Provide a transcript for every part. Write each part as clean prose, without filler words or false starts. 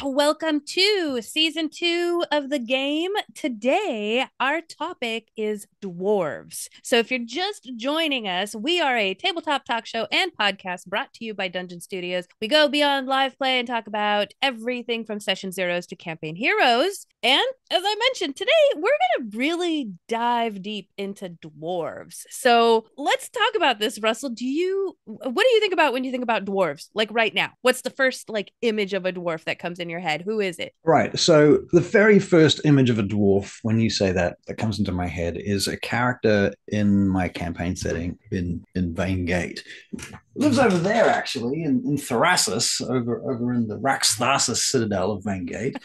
welcome to season 2 of the game. Today, our topic is dwarves. So, if you're just joining us, we are a tabletop talk show and podcast brought to you by Dungeon Studios. We go beyond live play and talk about everything from session zeros to campaign heroes. And as I mentioned, today we're going to really dive deep into dwarves. So, let's talk about this, Russell. What do you think about when you think about dwarves? Like right now, what's the first image of a dwarf that comes in your head? Who is it? Right. So the very first image of a dwarf, when you say that comes into my head is a character in my campaign setting in Vain Gate. Lives over there, actually, in Thrasis, over in the Raxthasis Citadel of Vain Gate.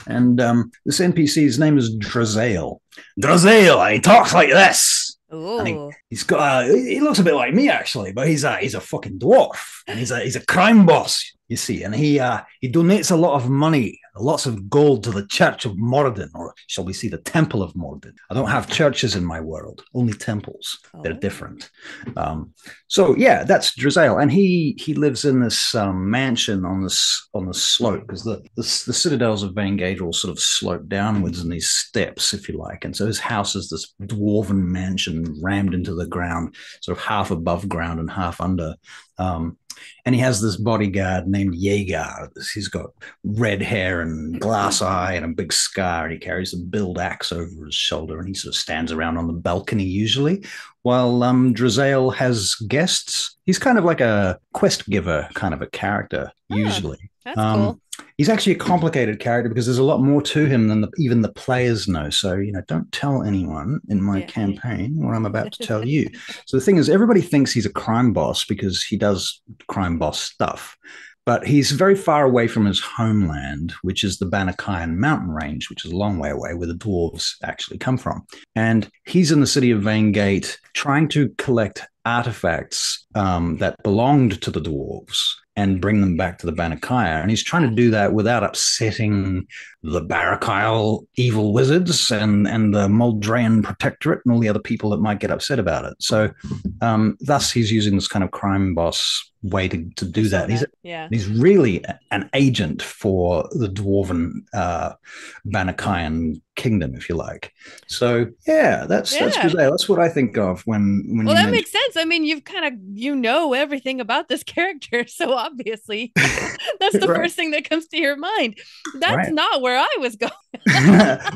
And this NPC's name is Drazael. Drazael, and he talks like this. Ooh. And he's got he looks a bit like me, actually, but he's a fucking dwarf, and he's a crime boss, you see, and he donates a lot of money, lots of gold to the Church of Moradin, or shall we say the Temple of Moradin. I don't have churches in my world, only temples. They're different. So yeah, that's Drazael, and he lives in this mansion on the slope, because the citadels of Vain Gate all sort of slope downwards in these steps, if you like, and so his house is this dwarven mansion rammed into the ground, sort of half above ground and half under. And he has this bodyguard named Jaeger. He's got red hair and glass eye and a big scar, and he carries a build axe over his shoulder, and he sort of stands around on the balcony usually, while Drazael has guests. He's kind of like a quest giver kind of a character, usually. That's cool. He's actually a complicated character because there's a lot more to him than even the players know. So, don't tell anyone in my campaign what I'm about to tell you. So the thing is, everybody thinks he's a crime boss because he does crime boss stuff. But he's very far away from his homeland, which is the Banakayan mountain range, which is a long way away, where the dwarves actually come from. And he's in the city of Vain Gate trying to collect artifacts that belonged to the dwarves and bring them back to the Banakaya. And he's trying to do that without upsetting the Barakyle evil wizards and the Moldrayan Protectorate and all the other people that might get upset about it. So thus he's using this kind of crime boss way to do that. He's really an agent for the Dwarven Banakayan kingdom, if you like. So that's Drazael. That's what I think of when that makes sense. I mean, you've kind of everything about this character, so obviously that's the first thing that comes to your mind. That's not where I was going.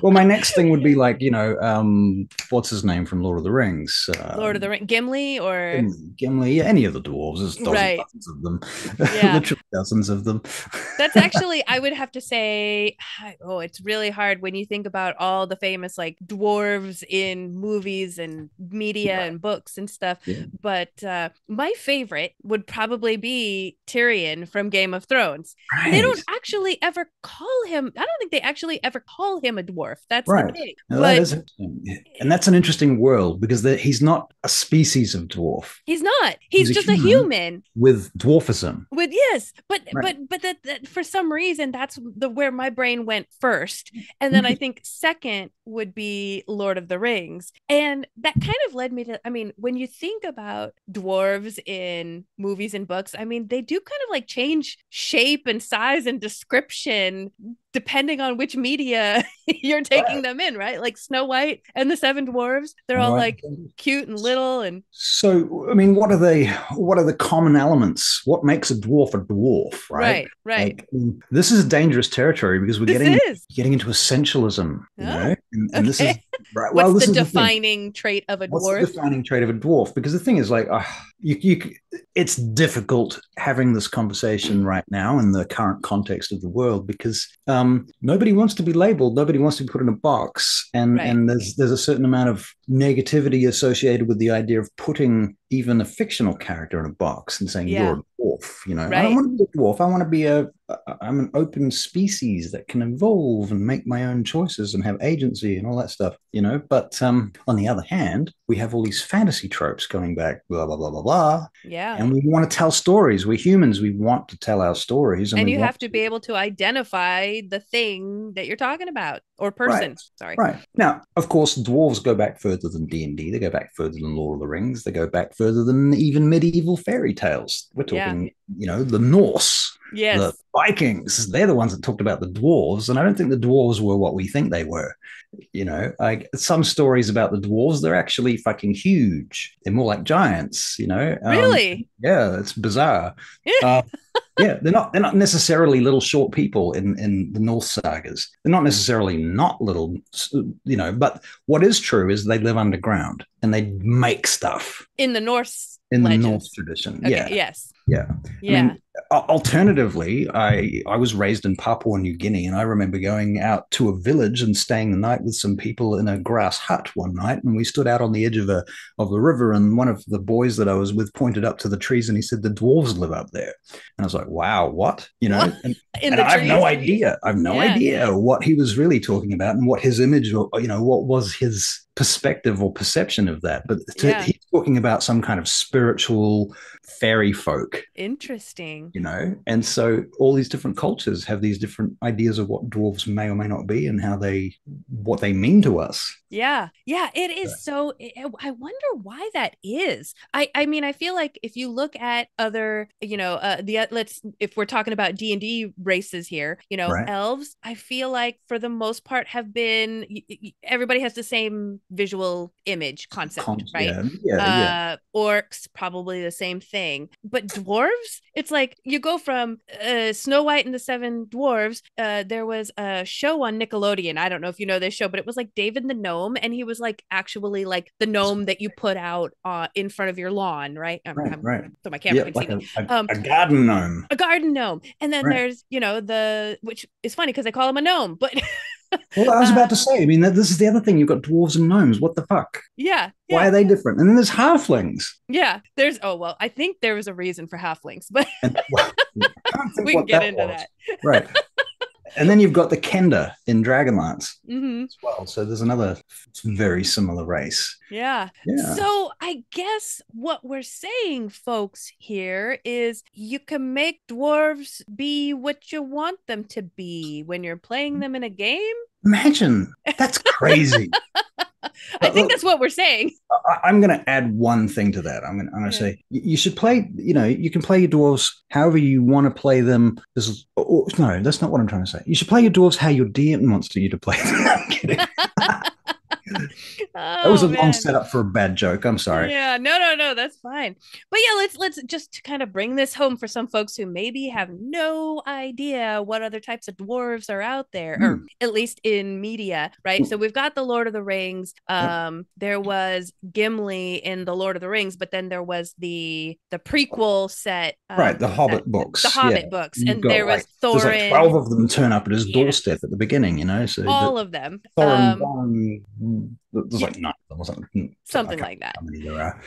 Well, my next thing would be like, what's his name from Lord of the Rings? Lord of the Rings, Gimli, or Gimli, any of the dwarves. There's dozens of them. Literally dozens of them. That's actually, I would have to say, it's really hard when you think about all the famous dwarves in movies and media and books and stuff. But my favorite would probably be Tyrion from Game of Thrones. They don't actually ever call him, I don't think they actually ever call him a dwarf. That's the thing. And that's an interesting world, because he's not a species of dwarf. He's not. He's just a human with dwarfism. But that for some reason that's where my brain went first, and then I think second would be Lord of the Rings, and that kind of led me to, when you think about dwarves in movies and books, they do kind of change shape and size and description depending on which media you're taking them in, right? Like Snow White and the Seven Dwarves, they're all cute and little. And so, what are the common elements? What makes a dwarf, right? Right. This is dangerous territory, because we're getting into essentialism, and this is right. What's the defining trait of a dwarf? What's the defining trait of a dwarf? Because the thing is, it's difficult having this conversation right now in the current context of the world, because nobody wants to be labeled, nobody wants to be put in a box, and there's a certain amount of negativity associated with the idea of putting even a fictional character in a box and saying you're a dwarf. I don't want to be a dwarf. I want to be I'm an open species that can evolve and make my own choices and have agency and all that stuff, But on the other hand, we have all these fantasy tropes going back, blah, blah, blah, blah, blah. Yeah. And we want to tell stories. We're humans. We want to tell our stories. And you have to be able to identify the thing that you're talking about, or person. Sorry. Right. Now, of course, dwarves go back further than D&D. They go back further than Lord of the Rings. They go back further than even medieval fairy tales. We're talking, the Norse. The Yes. Vikings, they're the ones that talked about the dwarves, and I don't think the dwarves were what we think they were. Like some stories about the dwarves, they're actually fucking huge. They're more like giants. Really? Yeah, it's bizarre. Uh, yeah, they're not necessarily little short people in the Norse sagas. They're not necessarily not little, But what is true is they live underground and they make stuff In the Norse in the Norse legends. tradition. Okay. Yeah, Yes. yeah. I Yeah. mean, alternatively, I was raised in Papua New Guinea, and I remember going out to a village and staying the night with some people in a grass hut one night, and we stood out on the edge of the river, and one of the boys that I was with pointed up to the trees, and he said the dwarves live up there, and I was like, wow, what? What? And, In and the I have no trees? idea. I have no Yeah. idea what he was really talking about and what his image, or what was his perspective or perception of that. But Yeah. he's talking about some kind of spiritual fairy folk, Interesting. and so all these different cultures have these different ideas of what dwarves may or may not be and what they mean to us. Yeah. Yeah, it is so I wonder why that is. I mean, I feel like if you look at other, let's if we're talking about D&D races here, Right. elves, I feel like for the most part have been everybody has the same visual image concept, right? Yeah, yeah, yeah. Orcs probably the same thing. But dwarves, it's like you go from Snow White and the Seven Dwarves. There was a show on Nickelodeon. I don't know if you know this show, but it was like David the Gnome, and he was like actually like the gnome that you put out in front of your lawn, right? Right. So my camera Yeah, can see like me. a garden gnome. A garden gnome, and then Right. there's which is funny because I call him a gnome, but Well, I was uh, about to say, I mean, this is the other thing. You've got dwarves and gnomes. What the fuck? yeah, Why yeah, are they different? And then there's halflings. yeah. There's well, I think there was a reason for halflings, but And well, I can't think we can what get that into was. that. Right. And then you've got the Kenda in Dragonlance Mm-hmm. as well. So there's another very similar race. Yeah. Yeah. So I guess what we're saying, folks, here is you can make dwarves be what you want them to be when you're playing them in a game. Imagine. That's crazy. I But think look, that's what we're saying. I'm going to add one thing to that. I'm going to Yeah. say you should play. You can play your dwarves however you want to play them. No, that's not what I'm trying to say. You should play your dwarves how your DM wants you to play them. I'm kidding. That was Oh a long man. setup for a bad joke. I'm sorry. Yeah, no, that's fine. But yeah, let's just kind of bring this home for some folks who maybe have no idea what other types of dwarves are out there, or Mm. at least in media, right? So we've got the Lord of the Rings. Yep. There was Gimli in the Lord of the Rings, but then there was the prequel set, Right, the Hobbit the books. Yeah, Hobbit books, you've and got there like was there's like 12 Thorin. of them turn up at his Yeah, doorstep at the beginning. So the all of them. Thorin, there's Yeah, like 9 of them or something. So I something can't like that. remember how many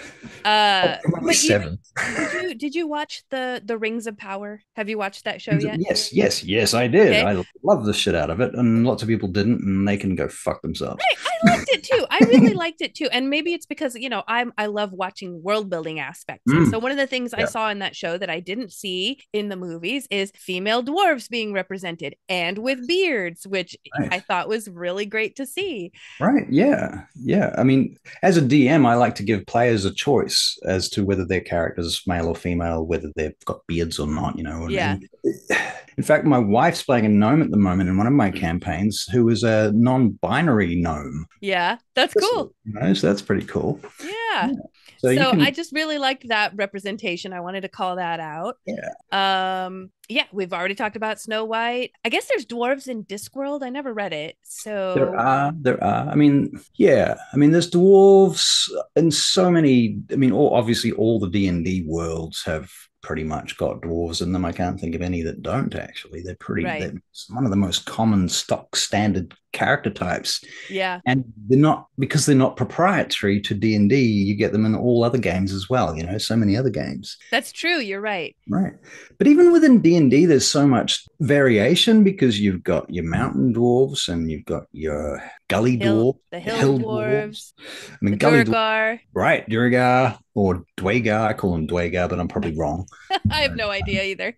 there are. Oh, probably But 7. did you watch the Rings of Power? Have you watched that show yet? Yes, yes, yes, I did. Okay. I love the shit out of it, and lots of people didn't, and they can go fuck themselves. I liked it too. I really liked it too. And maybe it's because, I love watching world building aspects. And so Mm, one of the things I yeah, saw in that show that I didn't see in the movies is female dwarves being represented and with beards, which right. I thought was really great to see. Right. Yeah. Yeah. I mean, as a DM, I like to give players a choice as to whether their character's male or female, whether they've got beards or not, Yeah. And in fact, my wife's playing a gnome at the moment in one of my campaigns who is a non-binary gnome. Yeah. That's cool. So that's pretty cool. Yeah. Yeah. So you So I can, just really liked that representation. I wanted to call that out. yeah. Yeah, we've already talked about Snow White. I guess there's dwarves in Discworld. I never read it. There So are, there are. I mean, yeah. I mean, there's dwarves and so many. I mean, obviously, all the D&D worlds have pretty much got dwarves in them. I can't think of any that don't. Actually, right. they're one of the most common stock standard character types, Yeah. and because they're not proprietary to D&D. You get them in all other games as well. So many other games. That's true. You're right. Right. But even within D&D, there's so much variation because you've got your mountain dwarves and you've got your gully dwarf, The your hill hill dwarves. dwarves, I mean, the gully dwarf, Durgar. right, Durigar or Dwagar. I call them Dwagar, but I'm probably wrong. I have no idea either.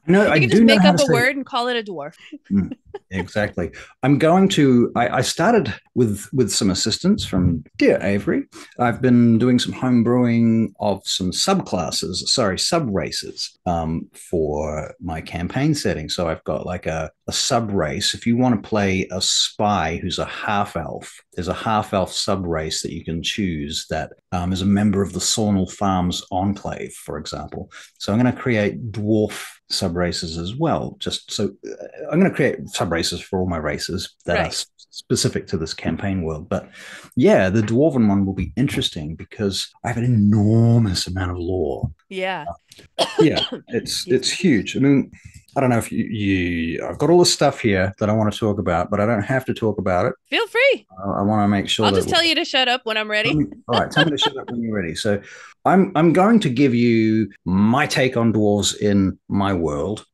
No, I You can just do know make how up to a say, word and call it a dwarf. mm, Exactly. I started with some assistance from dear Avery. I've been doing some home brewing of some sub races for my campaign setting. So I've got like a sub race. If you want to play a spy who's a half elf, there's a half elf sub race that you can choose that is a member of the Sawnel Farms Enclave, for example. So I'm going to create dwarf sub races as well. I'm going to create sub races for all my races that are specific to this campaign world. But yeah, the dwarven one will be interesting because I have an enormous amount of lore. Yeah. Yeah, it's huge. I mean, I don't know if I've got all this stuff here that I want to talk about, but I don't have to talk about it. Feel free. I want to make sure I'll just tell you to shut up when I'm ready. All right, tell me to shut up when you're ready. So I'm going to give you my take on dwarves in my world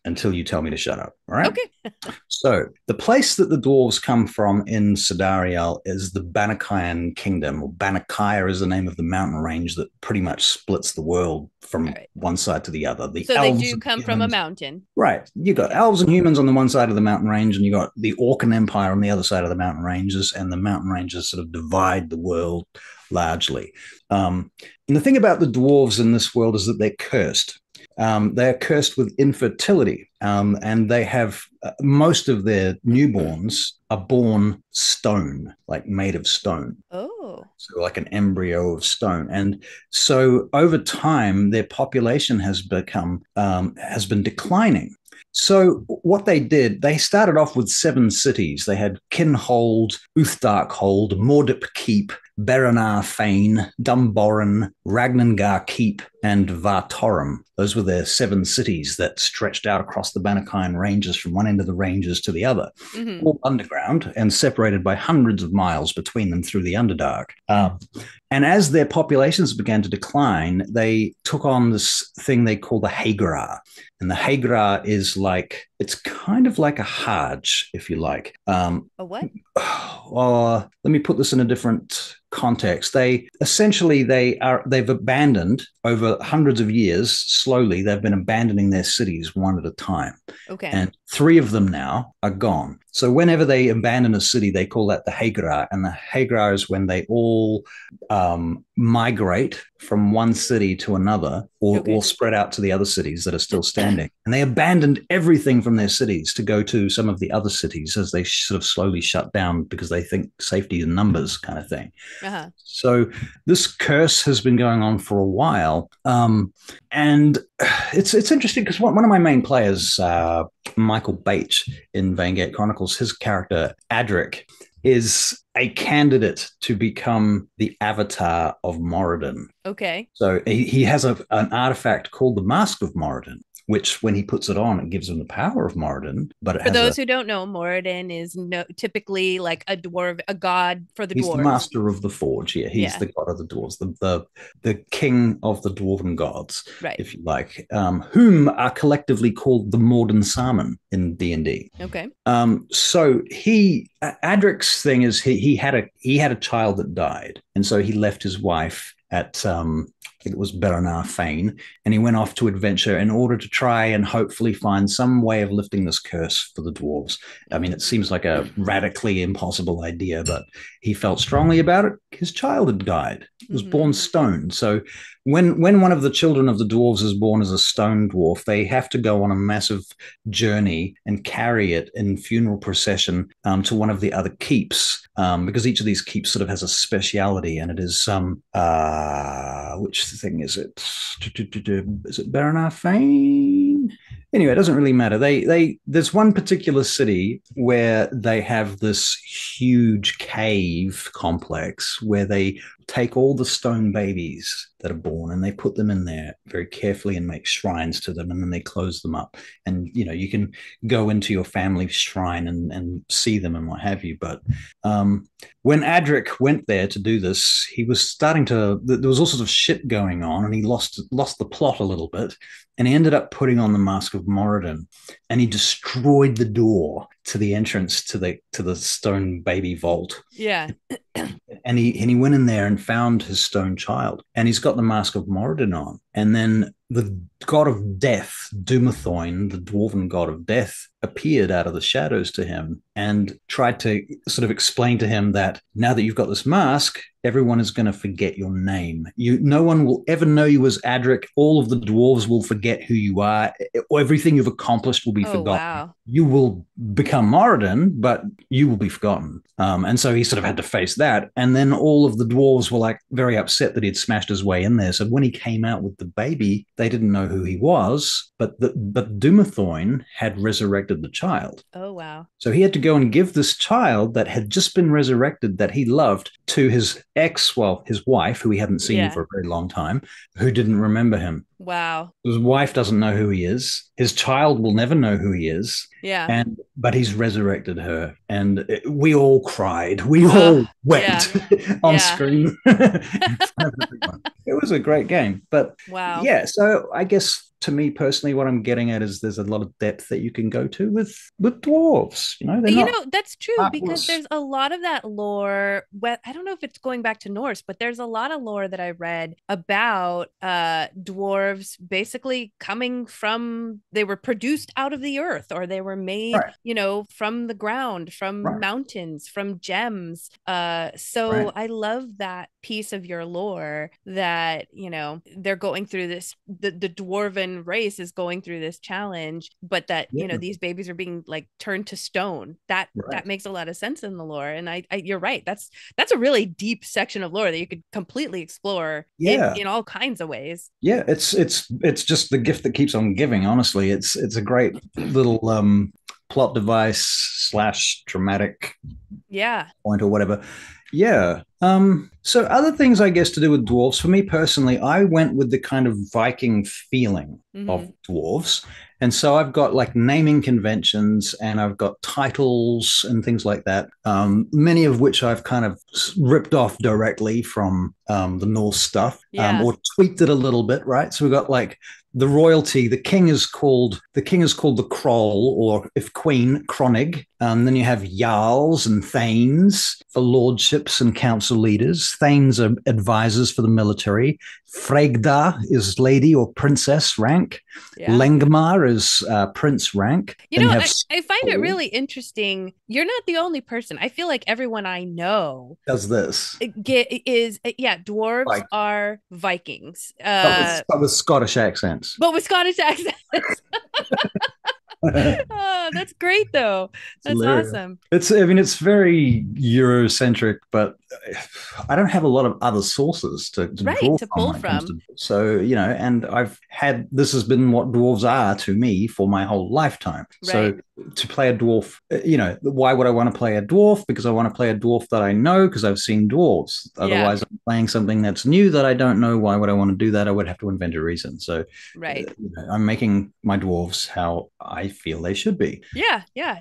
until you tell me to shut up. All right. Okay. So the place that the dwarves come from in Sidariel is the Banakayan Kingdom, or Banakaya is the name of the mountain range that pretty much splits the world from one side to the other. So they do come from a mountain. Right. You got elves and humans on the one side of the mountain range, and you got the Orcan Empire on the other side of the mountain ranges, and the mountain ranges sort of divide the world largely. And the thing about the dwarves in this world is that they're cursed. They're cursed with infertility, and they have most of their newborns are born stone, like made of stone. Oh. So like an embryo of stone. And so over time, their population has been declining. So what they did, they started off with 7 cities. They had Kinhold, Uthdarkhold, Mordip Keep, Beranar Fane, Dumboran, Ragnangar Keep, and Vartorum. Those were their 7 cities that stretched out across the Banakayan ranges from one end of the ranges to the other, all underground and separated by hundreds of miles between them through the Underdark. And as their populations began to decline, they took on this thing they call the Hagra. And the Hagra is it's kind of like a Hajj, if you like. A what? Let me put this in a different context. They've abandoned over hundreds of years, slowly, they've been abandoning their cities one at a time. Okay. And 3 of them now are gone. So whenever they abandon a city, they call that the Hagra. And the Hagra is when they all migrate from one city to another or spread out to the other cities that are still standing. And they abandoned everything from their cities to go to some of the other cities as they sort of slowly shut down because they think safety in numbers kind of thing. Uh-huh. So this curse has been going on for a while. And it's interesting because one of my main players, Michael Bates in Vaingate Chronicles, his character, Adric, is a candidate to become the avatar of Moradin. Okay. So he has an artifact called the Mask of Moradin, which when he puts it on, it gives him the power of Moradin. But for those who don't know, Moradin is typically like a dwarf, a god for the dwarves. He's the master of the forge. Yeah, he's the god of the dwarves, the king of the dwarven gods, if you like, whom are collectively called the Morden Saman in D&D. Okay. So Adric's thing is he had a child that died, and so he left his wife at I think it was Beranar Fane, and he went off to adventure in order to try and hopefully find some way of lifting this curse for the dwarves. I mean, it seems like a radically impossible idea, but he felt strongly about it. His child had died. He was born stone. So when one of the children of the dwarves is born as a stone dwarf, they have to go on a massive journey and carry it in funeral procession to one of the other keeps, because each of these keeps sort of has a speciality, and it is which thing is it? Is it Beranar Fane? Anyway, it doesn't really matter. There's one particular city where they have this huge cave complex where they take all the stone babies that are born and they put them in there very carefully and make shrines to them, and then they close them up. And you can go into your family's shrine and see them and what have you. But when Adric went there to do this, he was there was all sorts of shit going on, and he lost the plot a little bit, and he ended up putting on the Mask of Moradin, and he destroyed the door to the entrance to the stone baby vault. Yeah. And he went in there and found his stone child, and he's got the Mask of Moradin on. And then the god of death, Dumathoin, the dwarven god of death, appeared out of the shadows to him and tried to sort of explain to him that now that you've got this mask, everyone is going to forget your name. No one will ever know you as Adric. All of the dwarves will forget who you are. Everything you've accomplished will be Oh, forgotten. wow. You will become Moradin, but you will be forgotten. And so he sort of had to face that. And then all of the dwarves were like very upset that he'd smashed his way in there. So when he came out with the baby, they didn't know who he was, but Dumathoin had resurrected the child. Oh, wow. So he had to go and give this child that had just been resurrected, that he loved, to his his wife, who he hadn't seen for a very long time, who didn't remember him. Wow. His wife doesn't know who he is. His child will never know who he is. Yeah. But he's resurrected her, and we all cried. We all wept on screen. It was a great game, but wow. Yeah. So I guess to me personally, what I'm getting at is there's a lot of depth that you can go to with dwarves. That's true because there's a lot of that lore. I don't know if it's going back to Norse, but there's a lot of lore that I read about dwarves basically coming from, they were produced out of the earth, or they were made, from the ground, from mountains, from gems. So I love that piece of your lore that, they're going through this, the dwarven race is going through this challenge, but that these babies are being like turned to stone. That makes a lot of sense in the lore, and I you're right, that's a really deep section of lore that you could completely explore in all kinds of ways. It's just the gift that keeps on giving. Honestly, it's a great little plot device / dramatic point or whatever. So other things, I guess, to do with dwarves, for me personally, I went with the kind of Viking feeling of dwarves. And so I've got like naming conventions, and I've got titles and things like that, many of which I've kind of ripped off directly from the Norse stuff, or tweaked it a little bit, right? So we've got like the royalty. The king is called the Kroll, or if queen, Kronig. Then you have jarls and thanes for lordships and council leaders. Thanes are advisors for the military. Fregda is lady or princess rank. Lengmar is prince rank. I find it really interesting. You're not the only person. I feel like everyone I know does this. Dwarves are Vikings. But with Scottish accents. Oh, that's great though. That's awesome. It's very Eurocentric, but I don't have a lot of other sources to draw to pull from. So, and this has been what dwarves are to me for my whole lifetime. So to play a dwarf, why would I want to play a dwarf? Because I want to play a dwarf that I know, because I've seen dwarves. Otherwise, I'm playing something that's new that I don't know. Why would I want to do that? I would have to invent a reason. So I'm making my dwarves how I feel they should be.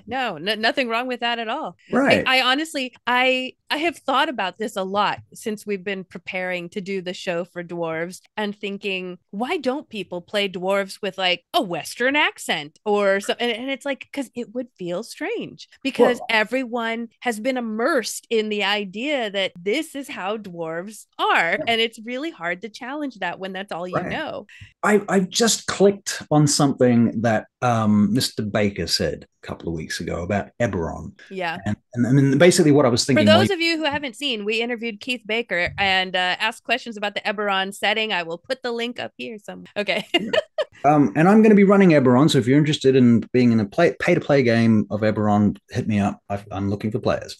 No, nothing wrong with that at all. Right. I honestly, I have thought about this a lot since we've been preparing to do the show for dwarves, and thinking, why don't people play dwarves with like a Western accent or so? And it's like, because it would feel strange, because everyone has been immersed in the idea that this is how dwarves are, and it's really hard to challenge that when that's all you know. I've just clicked on something that Mr. Baker said a couple of weeks ago about Eberron. And I mean, basically what I was thinking. For those of you who haven't seen, we interviewed Keith Baker and asked questions about the Eberron setting. I will put the link up here somewhere. Okay. And I'm going to be running Eberron, so if you're interested in being in a pay-to-play game of Eberron, hit me up. I'm looking for players.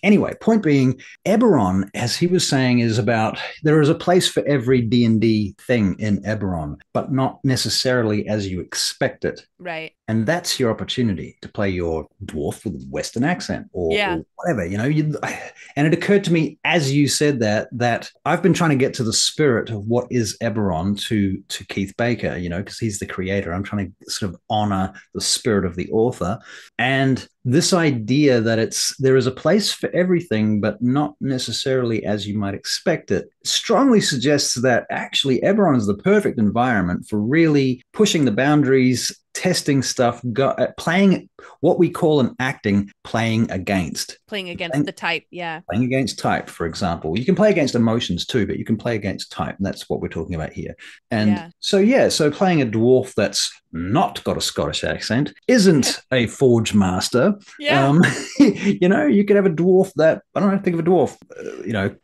Anyway, point being, Eberron, as he was saying, is about, there is a place for every D&D thing in Eberron, but not necessarily as you expect it. Right. And that's your opportunity to play your dwarf with a Western accent or whatever, and it occurred to me as you said that I've been trying to get to the spirit of what is Eberron to Keith Baker, because he's the creator. I'm trying to sort of honor the spirit of the author. And this idea that there is a place for everything, but not necessarily as you might expect it, strongly suggests that actually Eberron is the perfect environment for really pushing the boundaries, testing stuff, playing what we call an acting, playing against. The type, yeah. Playing against type, for example. You can play against emotions too, but you can play against type. And that's what we're talking about here. And so playing a dwarf that's not got a Scottish accent, isn't a forge master. Yeah. You could have a dwarf that, I don't know, think of a dwarf,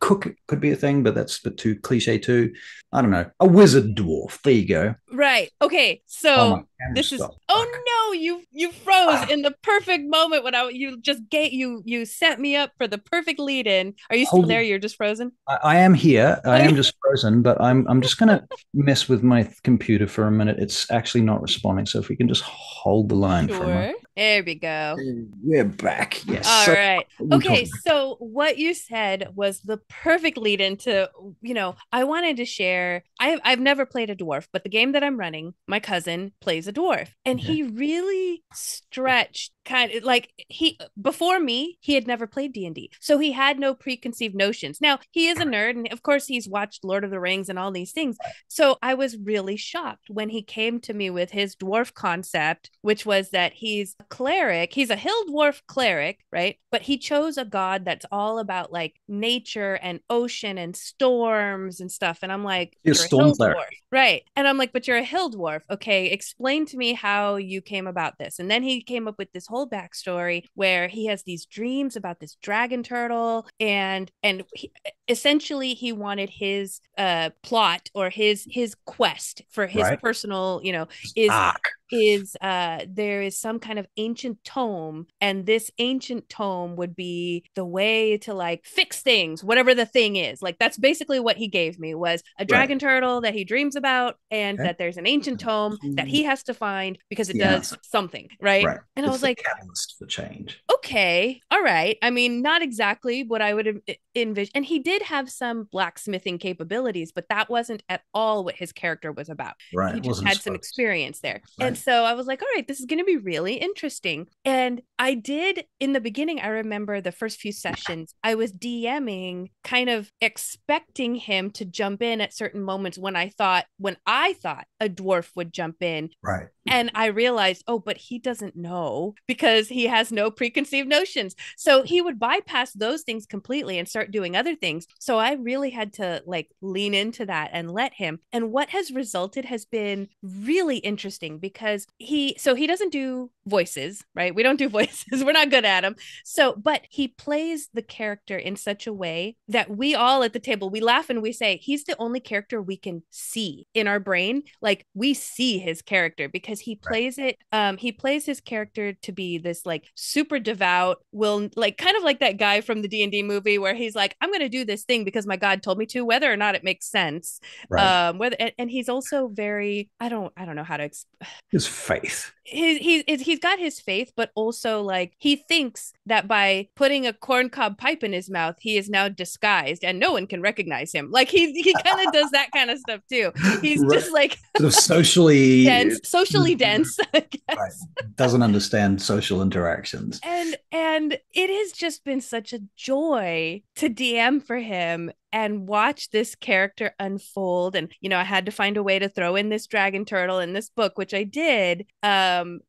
cook could be a thing, but that's a bit too cliche too. I don't know, a wizard dwarf. There you go. Right. Okay. So this is. Oh no! You froze in the perfect moment when you set me up for the perfect lead in. Are you still there? You're just frozen. I am here. I am just frozen, but I'm just gonna mess with my computer for a minute. It's actually not responding. So if we can just hold the line for a minute. There we go. We're back. Yes. All right. Okay. So what you said was the perfect lead into, I wanted to share. I've never played a dwarf, but the game that I'm running, my cousin plays a dwarf, and he really stretched kind of like before me, he had never played D&D. So he had no preconceived notions. Now, he is a nerd, and of course he's watched Lord of the Rings and all these things. So I was really shocked when he came to me with his dwarf concept, which was that he's a cleric. He's a hill dwarf cleric, right? But he chose a god that's all about like nature and ocean and storms and stuff. And I'm like, you're a hill dwarf. Right. And I'm like, but you're a hill dwarf. Okay, explain to me how you came about this. And then he came up with this whole backstory where he has these dreams about this dragon turtle, and essentially he wanted his plot or his quest for his personal, there is some kind of ancient tome, and this ancient tome would be the way to like fix things, whatever the thing is. Like that's basically what he gave me, was a dragon turtle that he dreams about, and that there's an ancient tome that he has to find because it does something, right? And I was like, catalyst for change. Okay, all right. I mean, not exactly what I would envision. And he did have some blacksmithing capabilities, but that wasn't at all what his character was about. Right. He just had some experience there. Right. And so I was like, all right, this is going to be really interesting. And I did, in the beginning, I remember the first few sessions, I was DMing, kind of expecting him to jump in at certain moments when I thought a dwarf would jump in. Right. And I realized, but he doesn't know because he has no preconceived notions. So he would bypass those things completely and start doing other things. So I really had to like lean into that and let him. And what has resulted has been really interesting because he doesn't do voices, right? We don't do voices. We're not good at them. But he plays the character in such a way that we all at the table, we laugh and we say, he's the only character we can see in our brain. Like we see his character because he plays it. He plays his character to be this like super devout, will like kind of like that guy from the D&D movie where he's like, I'm going to do this thing because my God told me to, whether or not it makes sense. Right. And he's also very, I don't know how to his faith. He's got his faith, but also like he thinks that by putting a corncob pipe in his mouth, he is now disguised and no one can recognize him. Like he kind of does that kind of stuff too. He's just like sort of socially dense, I guess. Right. Doesn't understand social interactions. And it has just been such a joy to DM for him and watch this character unfold. And, I had to find a way to throw in this dragon turtle in this book, which I did. And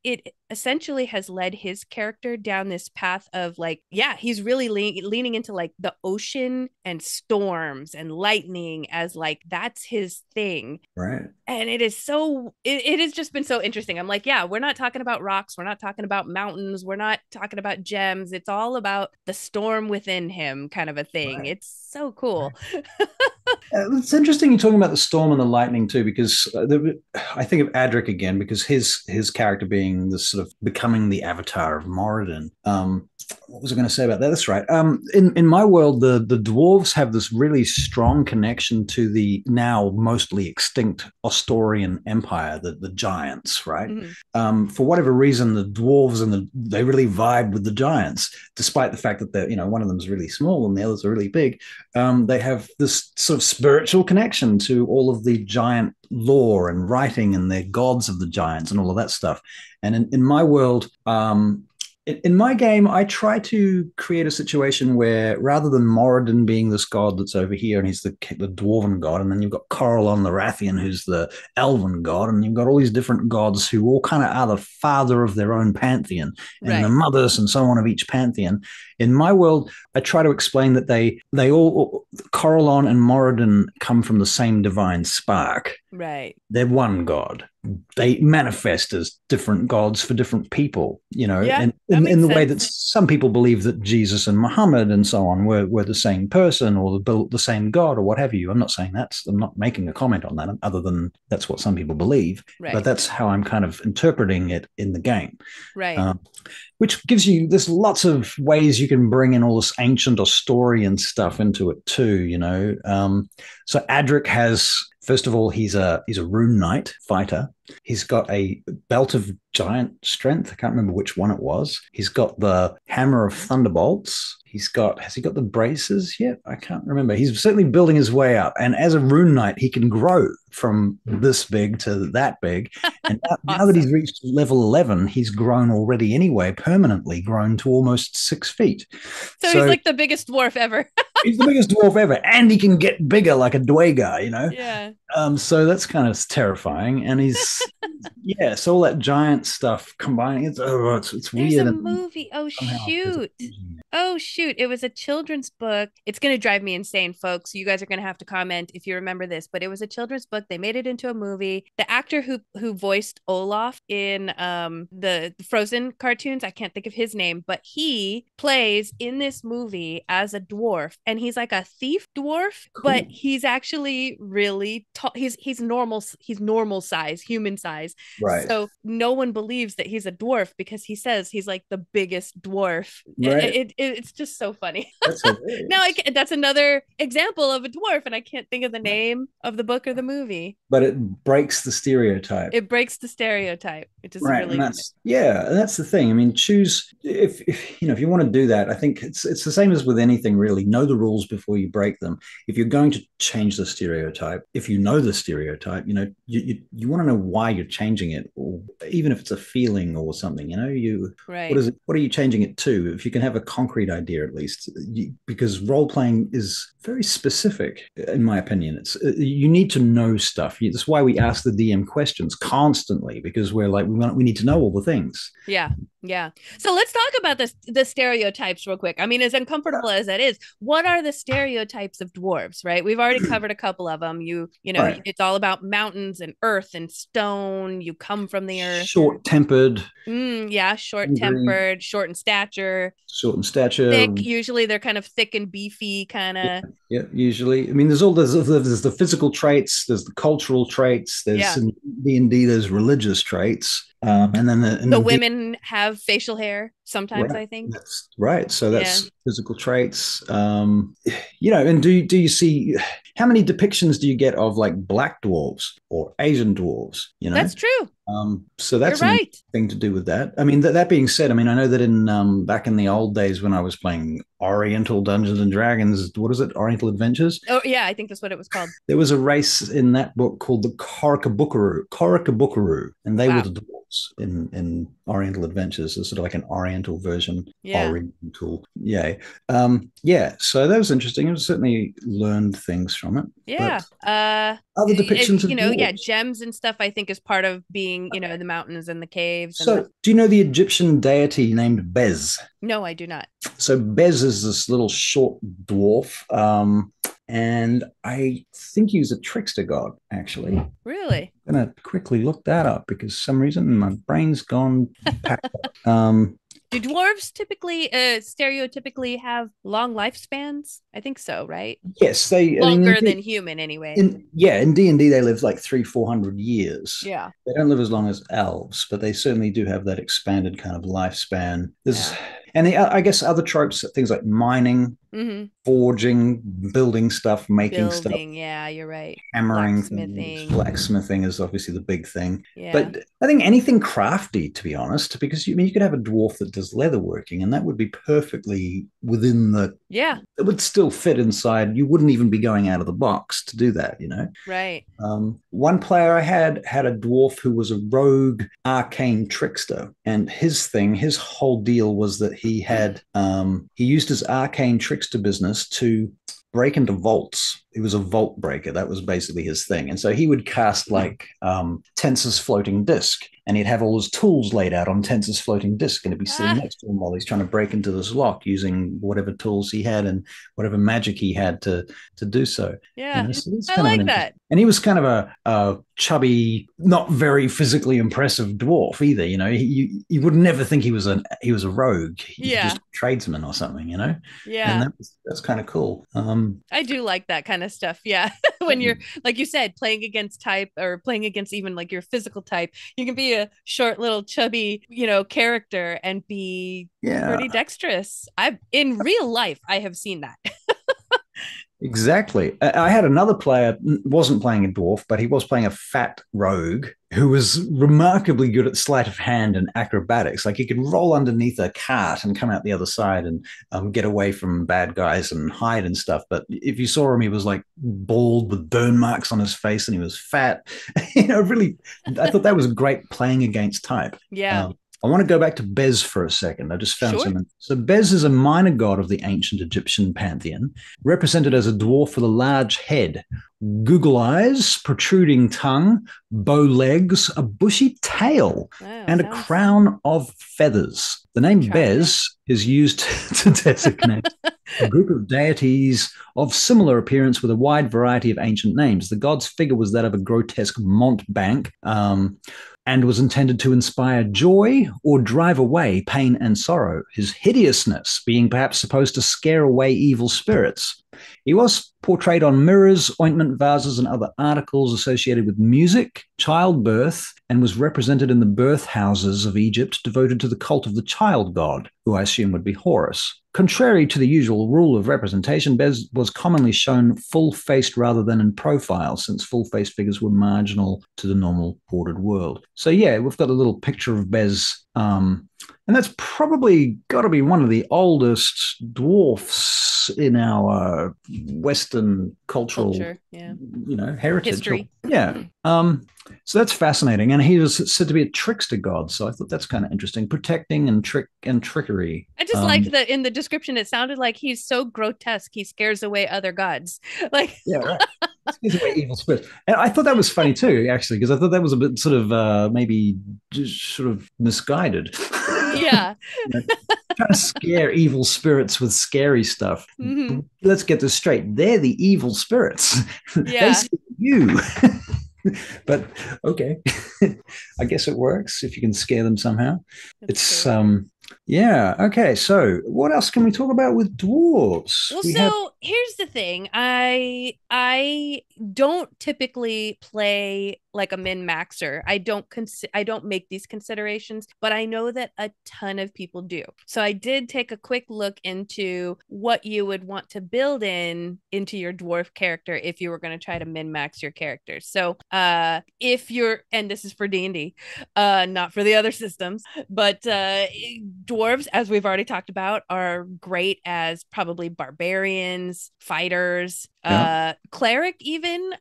it essentially has led his character down this path of like, he's really leaning into like the ocean and storms and lightning as like, that's his thing. Right. And it is it has just been so interesting. I'm like, we're not talking about rocks. We're not talking about mountains. We're not talking about gems. It's all about the storm within him kind of a thing. Right. It's so cool. Right. It's interesting you're talking about the storm and the lightning too, because I think of Adric again, because his character being the sort of becoming the avatar of Moradin. What was I going to say about that? That's right. In my world, the dwarves have this really strong connection to the now mostly extinct Ostorian Empire, the giants, right? Mm-hmm. For whatever reason, the dwarves they really vibe with the giants, despite the fact that one of them is really small and the others are really big. They have this sort of spiritual connection to all of the giant lore and writing and the gods of the giants and all of that stuff. And in my world, In my game, I try to create a situation where rather than Moradin being this god that's over here and he's the dwarven god, and then you've got Corellon the Rathian, who's the elven god, and you've got all these different gods who all kind of are the father of their own pantheon and the Right. mothers and so on of each pantheon. In my world, I try to explain that they all Corellon and Moradin come from the same divine spark. Right. They're one god. They manifest as different gods for different people, Yeah, and that in makes the way that sense. some people believe that Jesus and Muhammad and so on were the same person or the same God or what have you. I'm not making a comment on that other than that's what some people believe, but Right. that's how I'm kind of interpreting it in the game. Right. Um, which gives you there's lots of ways you can bring in all this ancient Asturian stuff into it too. So Adric has, first of all, he's a rune knight fighter. He's got a belt of giant strength. I can't remember which one it was. He's got the hammer of thunderbolts. Has he got the braces yet? I can't remember. He's certainly building his way up. And as a rune knight, he can grow from this big to that big. And now that he's Awesome. reached level 11, he's grown already anyway, permanently grown to almost 6 feet. So he's So like the biggest dwarf ever. he's the biggest dwarf ever, and he can get bigger like a Dwager. Yeah. So that's kind of terrifying. And yeah, so all that giant stuff combining, it's There's a weird. And movie. Oh, somehow there's shoot. a vision there. Oh, shoot. It was a children's book. It's going to drive me insane, folks. You guys are going to have to comment if you remember this, but it was a children's book. They made it into a movie. The actor who voiced Olaf in the Frozen cartoons, I can't think of his name, but he plays in this movie as a dwarf, and he's like a thief dwarf, but Cool. he's actually really tall. He's normal size, human size. Right. So no one believes that he's a dwarf because he says he's like the biggest dwarf. Right. It's just so funny. That's Now hilarious. that's another example of a dwarf, and I can't think of the name of the book or the movie. But it breaks the stereotype. It breaks the stereotype, which is Right, and really that's the thing. I mean, choose if you want to do that. I think it's the same as with anything really. Know the rules before you break them. If you're going to change the stereotype, if you know the stereotype, you want to know why you're changing it, or even if it's a feeling or something. What right. is it? What are you changing it to? If you can have a concrete idea at least, because role playing is very specific, in my opinion. It's you need to know stuff. That's why we ask the DM questions constantly, because we're like we need to know all the things. Yeah. Yeah. So let's talk about the stereotypes real quick. I mean, as uncomfortable as that is, what are the stereotypes of dwarves, right? We've already covered a couple of them. Right. It's all about mountains and earth and stone. You come from the earth. Short tempered, Yeah, short tempered, short in stature, short in stature. thick. Usually they're kind of thick and beefy, kind Yeah, of. yeah, usually. I mean, there's the physical traits, there's the cultural traits, there's Yeah. in D&D, there's religious traits, and then The women have facial hair sometimes, right, I think. that's right. So Yeah. that's physical traits. And do you see how many depictions do you get of like black dwarves or Asian dwarves? That's true. So You're that's an right. interesting thing to do with that. I mean, that being said, I mean, I know that in back in the old days when I was playing Oriental Dungeons and Dragons, what is it? Oriental Adventures. Oh, yeah, I think that's what it was called. There was a race in that book called the Korakabukaru, and they were Wow. the dwarves in Oriental Adventures. It's sort of like an Oriental version. Yeah. Oriental, yeah, yeah. So that was interesting. I certainly learned things from it. Yeah. But other depictions of Yeah, dwarves. gems and stuff I think is part of being, the mountains and the caves and So, do you know the Egyptian deity named Bez? no, I do not. So Bez is this little short dwarf, and I think he's a trickster god. Actually, I'm Really? gonna quickly look that up because for some reason my brain's gone packed up. Do dwarves typically stereotypically have long lifespans? I think so, right? Yes, they. I mean, Longer than human anyway. in D&D they live like 300-400 years. Yeah. They don't live as long as elves, but they certainly do have that expanded kind of lifespan. Yeah. And I guess other tropes, things like mining. Mm-hmm. forging, building stuff, making stuff, Building. Yeah, you're right. hammering things. Blacksmithing. Blacksmithing is obviously the big thing. Yeah. But I think anything crafty, to be honest, because you could have a dwarf that does leatherworking, and that would be perfectly within the. Yeah. It would still fit inside. You wouldn't even be going out of the box to do that, you know. Right. One player I had a dwarf who was a rogue arcane trickster, and his whole deal was that he used his arcane trickster business to break into vaults. He was a vault breaker. That was basically his thing. And so he would cast like Tensor's floating disc, and he'd have all his tools laid out on Tensor's floating disc, and he'd be sitting next to him while he's trying to break into this lock using whatever tools he had and whatever magic he had to do so. Yeah. So it's I kind of like that. and he was kind of a chubby, not very physically impressive dwarf either. You know, you would never think he was a rogue. He's just a tradesman or something. You know, Yeah. and that's kind of cool. I do like that kind of stuff. Yeah. When you're, like you said, playing against type or playing against even like your physical type, you can be a short little chubby, character and be pretty dexterous. In real life, I have seen that. Exactly. I had another player, wasn't playing a dwarf, but he was playing a fat rogue who was remarkably good at sleight of hand and acrobatics. Like he could roll underneath a cart and come out the other side and get away from bad guys and hide and stuff. But if you saw him, he was like bald with burn marks on his face and he was fat. Really, I thought that was great playing against type. Yeah. I want to go back to Bez for a second. I just found something. So Bez is a minor god of the ancient Egyptian pantheon, represented as a dwarf with a large head, Google eyes, protruding tongue, bow legs, a bushy tail, and a crown of feathers. The name Bez is used to designate a group of deities of similar appearance with a wide variety of ancient names. The god's figure was that of a grotesque mountebank, and was intended to inspire joy or drive away pain and sorrow, his hideousness being perhaps supposed to scare away evil spirits. He was portrayed on mirrors, ointment vases, and other articles associated with music, childbirth, and was represented in the birth houses of Egypt devoted to the cult of the child god, who I assume would be Horus. Contrary to the usual rule of representation, Bez was commonly shown full-faced rather than in profile, since full-faced figures were marginal to the normal ordered world. So yeah, we've got a little picture of Bez, and that's probably got to be one of the oldest dwarfs in our Western cultural, heritage. History. Yeah. So that's fascinating. And he was said to be a trickster god. So I thought that's kind of interesting. Protecting and trickery. I just liked that in the description, it sounded like he's so grotesque, he scares away other gods. Like, yeah, right. Scares away evil spirits. And I thought that was funny too, actually, because I thought that was a bit sort of maybe just sort of misguided. Yeah. Trying to scare evil spirits with scary stuff. Mm-hmm. Let's get this straight. They're the evil spirits. Yeah. They scare you. But okay, I guess it works if you can scare them somehow. That's yeah. Okay. So what else can we talk about with dwarves? Well, here's the thing. I don't typically play like a min-maxer. I don't make these considerations, but I know that a ton of people do. So I did take a quick look into what you would want to build into your dwarf character if you were going to try to min-max your characters. So if you're, and this is for D&D, not for the other systems, but dwarves, as we've already talked about, are great as probably barbarians, fighters, cleric even.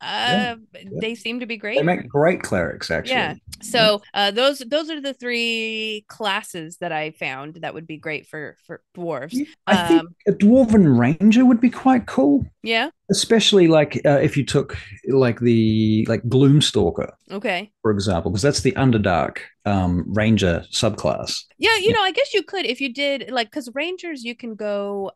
They seem to be great. They make great clerics, actually. Yeah. So those are the three classes that I found that would be great for dwarves. I think a dwarven ranger would be quite cool. Yeah. Especially like if you took like Gloomstalker. Okay. For example, because that's the Underdark ranger subclass. Yeah, I guess you could if you did like, because rangers you can go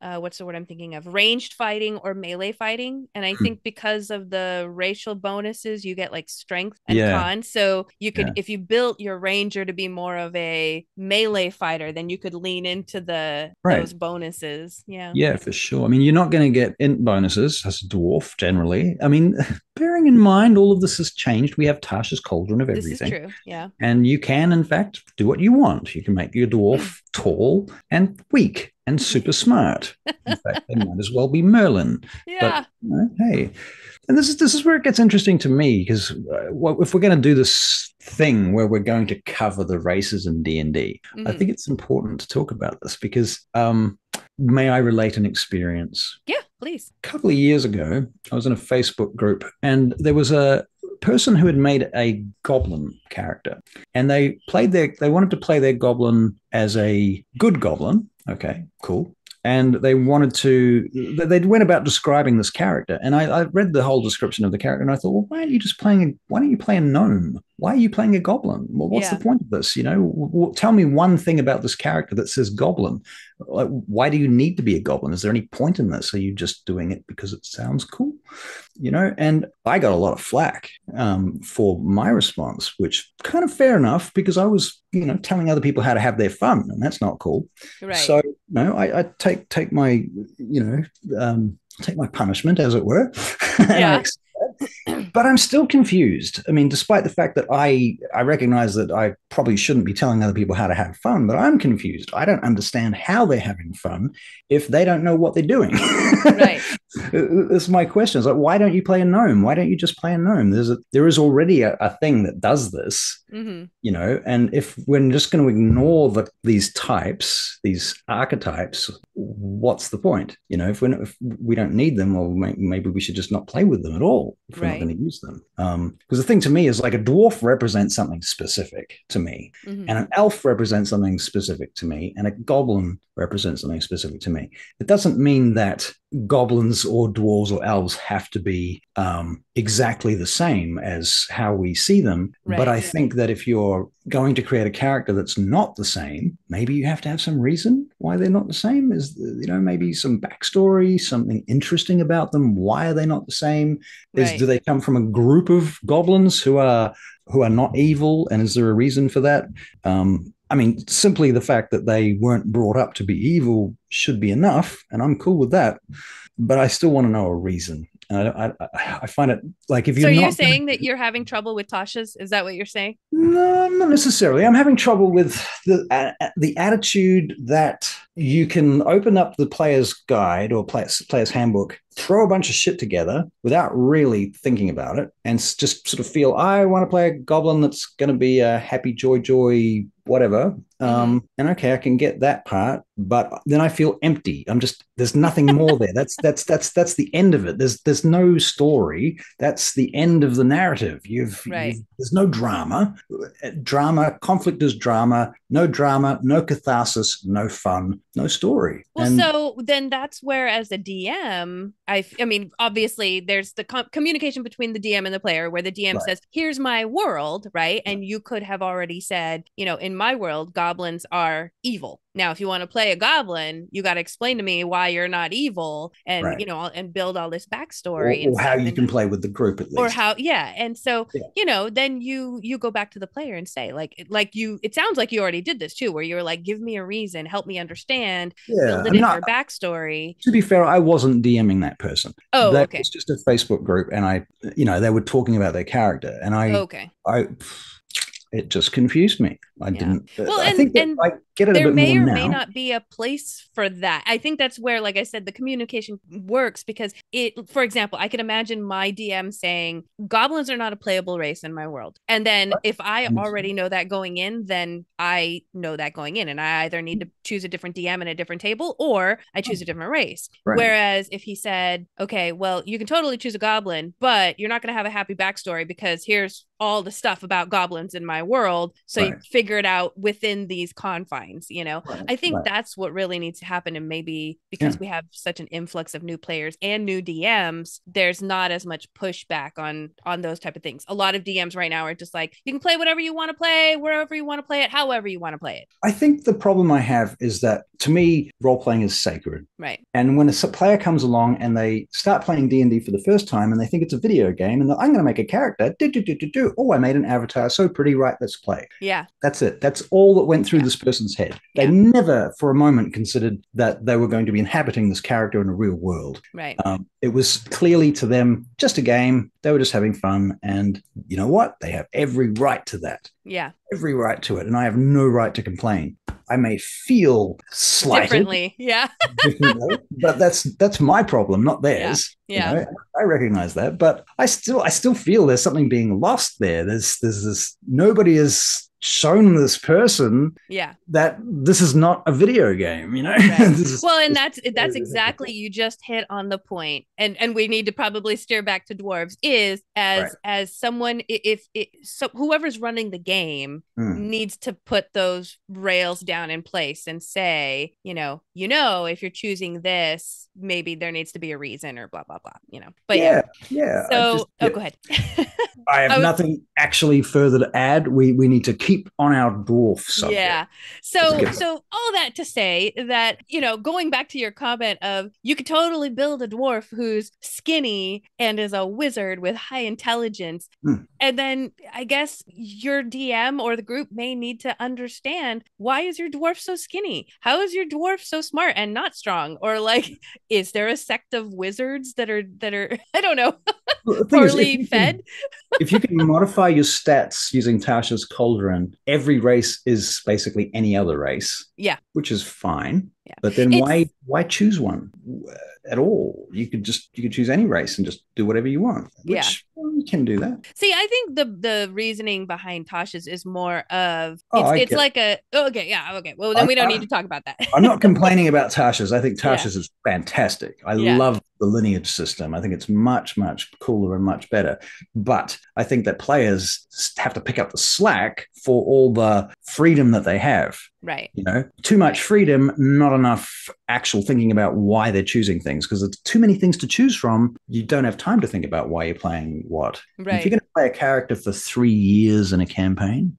what's the word I'm thinking of? Ranged fighting or melee fighting. And I think because of the racial bonuses, you get like strength and con. So you could, if you built your ranger to be more of a melee fighter, then you could lean into those bonuses. Yeah. Yeah, for sure. I mean, you're not going to get int bonuses as a dwarf generally. I mean, bearing in mind all of this has changed, we have Tasha's Cauldron of This is Everything. true. Yeah. And you can, in fact, do what you want. You can make your dwarf tall and weak and super smart. In fact, they might as well be Merlin. Yeah. But hey, and this is where it gets interesting to me, because if we're going to do this thing where we're going to cover the races in D&D, I think it's important to talk about this because may I relate an experience? Yeah, please. A couple of years ago, I was in a Facebook group and there was a person who had made a goblin character, and they wanted to play their goblin as a good goblin. Okay, cool. And they went about describing this character. And I read the whole description of the character and I thought, well, why don't you play a gnome? Why are you playing a goblin? Well, what's the point of this? Tell me one thing about this character that says goblin. Like, why do you need to be a goblin? Is there any point in this? Are you just doing it because it sounds cool? And I got a lot of flack for my response, which kind of fair enough, because I was, telling other people how to have their fun, and that's not cool. Right. So, I take my, take my punishment, as it were. Yeah. But I'm still confused. I mean, despite the fact that I recognize that I probably shouldn't be telling other people how to have fun, but I'm confused. I don't understand how they're having fun if they don't know what they're doing. Right. That's my question. It's like, why don't you play a gnome? Why don't you just play a gnome? There is already a thing that does this, and if we're just going to ignore these types, these archetypes, what's the point? If we don't need them, well, maybe we should just not play with them at all if we're not going to use them. Because the thing to me is, like, a dwarf represents something specific to me, and an elf represents something specific to me, and a goblin represents something specific to me. It doesn't mean that goblins or dwarves or elves have to be exactly the same as how we see them. Right. But I think that if you're going to create a character that's not the same, maybe you have to have some reason why they're not the same. Is, maybe some backstory, something interesting about them. Why are they not the same? Do they come from a group of goblins who are not evil? And is there a reason for that? I mean, simply the fact that they weren't brought up to be evil should be enough, and I'm cool with that. But I still want to know a reason. And I find it like, if you're So you're saying that you're having trouble with Tasha's? Is that what you're saying? No, not necessarily. I'm having trouble with the attitude that you can open up the player's guide or player's handbook, throw a bunch of shit together without really thinking about it, and just sort of feel, I want to play a goblin that's going to be a happy, joy, whatever. And okay, I can get that part, but then I feel empty. There's nothing more there. That's the end of it. There's no story. That's the end of the narrative. There's no drama. Conflict is drama. No drama, no catharsis, no fun, no story. Well, so then that's where, as a DM, I mean, obviously there's the communication between the DM and the player, where the DM says, here's my world, right? And you could have already said, in my world, goblins are evil. Now, if you want to play a goblin, you got to explain to me why you're not evil, and and build all this backstory, or how you can play with the group at least, or how, and so then you go back to the player and say, it sounds like you already did this too, where you're like, give me a reason, help me understand, build it in your backstory. To be fair, I wasn't DMing that person. Oh, that was just a Facebook group, and they were talking about their character, and it just confused me. I didn't. Well, I think that I get it a bit more now. There may or may not be a place for that. I think that's where, like I said, the communication works, because for example, I can imagine my DM saying, goblins are not a playable race in my world. And then if I already know that going in, then I know that going in, and I either need to choose a different DM and a different table, or I choose a different race. Right. Whereas if he said, okay, well, you can totally choose a goblin, but you're not going to have a happy backstory, because here's all the stuff about goblins in my world, so you figure it out within these confines. I think that's what really needs to happen. And maybe because we have such an influx of new players and new DMs, there's not as much pushback on those type of things. A lot of DMs right now are just like, you can play whatever you want to play, wherever you want to play it, however you want to play it. I think the problem I have is that, to me, role-playing is sacred. Right. And when a player comes along and they start playing D&D for the first time, and they think it's a video game, and I'm going to make a character, oh, I made an avatar, so pretty, right, let's play. Yeah. That's That's it. That's all that went through this person's head. They never for a moment considered that they were going to be inhabiting this character in a real world. Right. It was clearly to them just a game. They were just having fun. And you know what? They have every right to that. Yeah. Every right to it. And I have no right to complain. I may feel slighted differently. Yeah. differently, but that's my problem, not theirs. Yeah. You know, I recognize that, but I still feel there's something being lost there. There's this, nobody has shown this person that this is not a video game, you know. Right. Well, and that's exactly, you just hit on the point, and we need to probably steer back to dwarves, is as someone, so whoever's running the game needs to put those rails down in place and say, you know, if you're choosing this, maybe there needs to be a reason, or blah blah blah, you know. But so go ahead. I have nothing actually further to add. We need to keep on our dwarf subject. Yeah. So all that to say that, you know, going back to your comment of, you could totally build a dwarf who's skinny and is a wizard with high intelligence. And then I guess your DM or the group may need to understand, why is your dwarf so skinny? How is your dwarf so smart and not strong? Or like, is there a sect of wizards that are I don't know, poorly fed? If you can modify your stats using Tasha's Cauldron, every race is basically any other race. Yeah. Which is fine. Yeah. But then why choose one at all? You could choose any race and just do whatever you want. Which, you can do that. See, I think the reasoning behind Tasha's is more of it's like a well, then we don't need to talk about that. I'm not complaining about Tasha's. I think Tasha's is fantastic. I love the lineage system. I think it's much, much cooler and much better. But I think that players have to pick up the slack for all the freedom that they have. Right. You know, too much freedom, not enough actual thinking about why they're choosing things, because it's too many things to choose from. You don't have time to think about why you're playing what. Right. If you're going to play a character for 3 years in a campaign,